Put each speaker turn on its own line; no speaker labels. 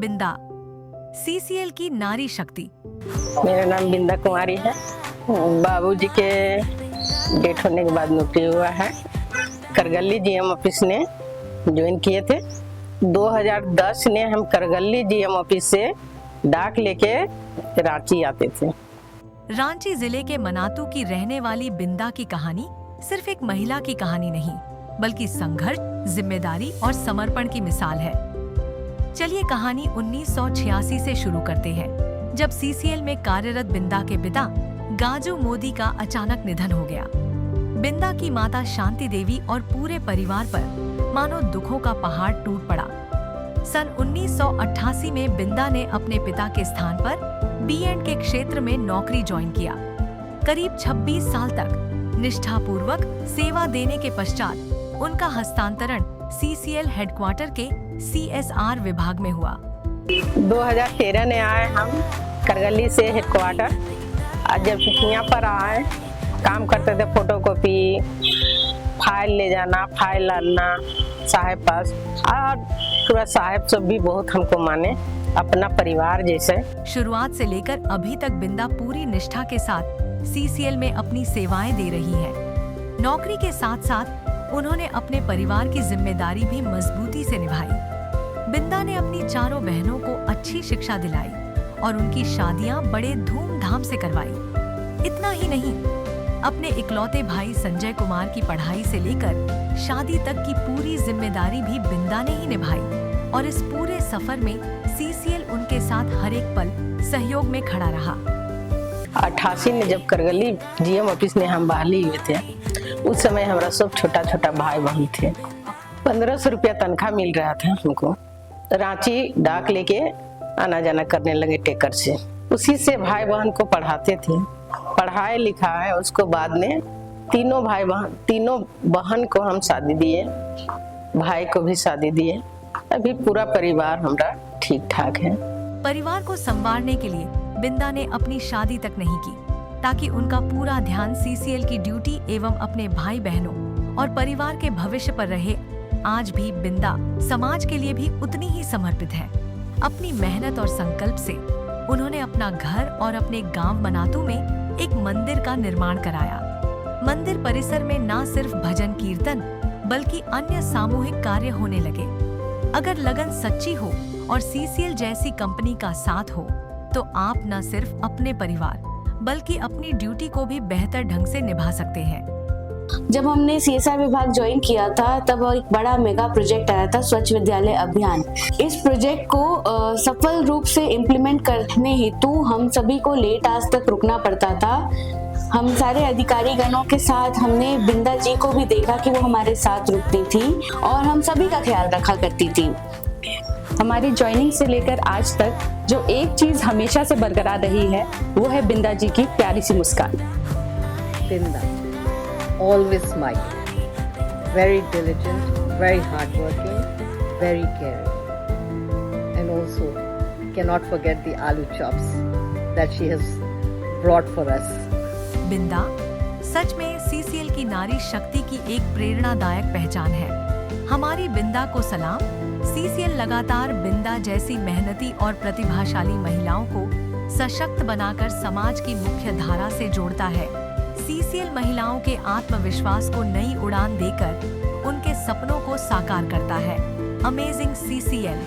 बिंदा, CCL की नारी शक्ति।
मेरा नाम बिंदा कुमारी है। बाबूजी के डेथ होने के बाद नौकरी हुआ है। करगली जीएम ऑफिस ने ज्वाइन किए थे। 2010 ने हम करगली जीएम ऑफिस से डाक लेके रांची आते थे।
रांची जिले के मनातू की रहने वाली बिंदा की कहानी सिर्फ एक महिला की कहानी नहीं, बल्कि संघर्ष, जिम्मेदारी और समर्पण की मिसाल है। चलिए कहानी 1986 से शुरू करते हैं, जब सीसीएल में कार्यरत बिंदा के पिता गाजू मोदी का अचानक निधन हो गया। बिंदा की माता शांति देवी और पूरे परिवार पर मानो दुखों का पहाड़ टूट पड़ा। सन 1988 में बिंदा ने अपने पिता के स्थान पर बी.एंड के क्षेत्र में नौकरी ज्वाइन किया। करीब 26 साल तक निष्ठापूर्वक सेवा देने के पश्चात उनका हस्तांतरण सीसीएल हेडक्वार्टर के सीएसआर विभाग में हुआ।
2013 में आए हम करगली से हेडक्वार्टर। आज जब यहाँ पर आए, काम करते थे, फोटोकॉपी, फाइल ले जाना, फाइल लाना साहब पास, और पूरा साहब सब भी बहुत हमको माने अपना परिवार जैसे।
शुरुआत से लेकर अभी तक बिंदा पूरी निष्ठा के साथ सीसीएल में अपनी सेवाएं दे रही है। नौकरी के साथ साथ उन्होंने अपने परिवार की जिम्मेदारी भी मजबूती से निभाई। बिंदा ने अपनी चारों बहनों को अच्छी शिक्षा दिलाई और उनकी शादियां बड़े धूमधाम से करवाई। इतना ही नहीं, अपने इकलौते भाई संजय कुमार की पढ़ाई से लेकर शादी तक की पूरी जिम्मेदारी भी बिंदा ने ही निभाई और इस पूरे सफर में सीसीएल उनके साथ हर एक पल सहयोग में खड़ा रहा।
88 में जब करगली जीएम ऑफिस में हम बहाली हुए थे, उस समय हमारा सब छोटा छोटा भाई बहन थे। 1500 रुपया तनख्वाह मिल रहा था हमको। रांची डाक लेके आना जाना करने लगे टेकर से। उसी से भाई बहन को पढ़ाते थे, पढ़ाए लिखाए। उसको बाद में तीनों बहन को हम शादी दिए, भाई को भी शादी दिए। अभी पूरा परिवार हमारा ठीक ठाक है।
परिवार को संवारने के लिए बिंदा ने अपनी शादी तक नहीं की, ताकि उनका पूरा ध्यान सीसीएल की ड्यूटी एवं अपने भाई बहनों और परिवार के भविष्य पर रहे। आज भी बिंदा समाज के लिए भी उतनी ही समर्पित है। अपनी मेहनत और संकल्प से उन्होंने अपना घर और अपने गांव मनातू में एक मंदिर का निर्माण कराया। मंदिर परिसर में न सिर्फ भजन कीर्तन बल्कि अन्य सामूहिक कार्य होने लगे। अगर लगन सच्ची हो और सीसीएल जैसी कंपनी का साथ हो, तो आप न सिर्फ अपने परिवार बल्कि अपनी ड्यूटी को भी बेहतर ढंग से निभा सकते हैं।
जब हमने सीएसआर विभाग ज्वाइन किया था, तब एक बड़ा मेगा प्रोजेक्ट आया था, स्वच्छ विद्यालय अभियान। इस प्रोजेक्ट को सफल रूप से इम्प्लीमेंट करने हेतु हम सभी को लेट आज तक रुकना पड़ता था। हम सारे अधिकारी गणों के साथ हमने बिंदा जी को भी देखा कि वो हमारे साथ रुकती थी और हम सभी का ख्याल रखा करती थी।
हमारी ज्वाइनिंग से लेकर आज तक जो एक चीज हमेशा से बरकरार रही है, वो है बिंदा जी की प्यारी सी मुस्कान।
बिंदा, always smiling, very diligent, very hardworking, very caring, and also cannot forget the aloo chops that she has brought for us.
बिंदा सच में सीसीएल की नारी शक्ति की एक प्रेरणादायक पहचान है। हमारी बिंदा को सलाम। सीसीएल लगातार बिंदा जैसी मेहनती और प्रतिभाशाली महिलाओं को सशक्त बनाकर समाज की मुख्य धारा से जोड़ता है। सीसीएल महिलाओं के आत्मविश्वास को नई उड़ान देकर उनके सपनों को साकार करता है। Amazing CCL.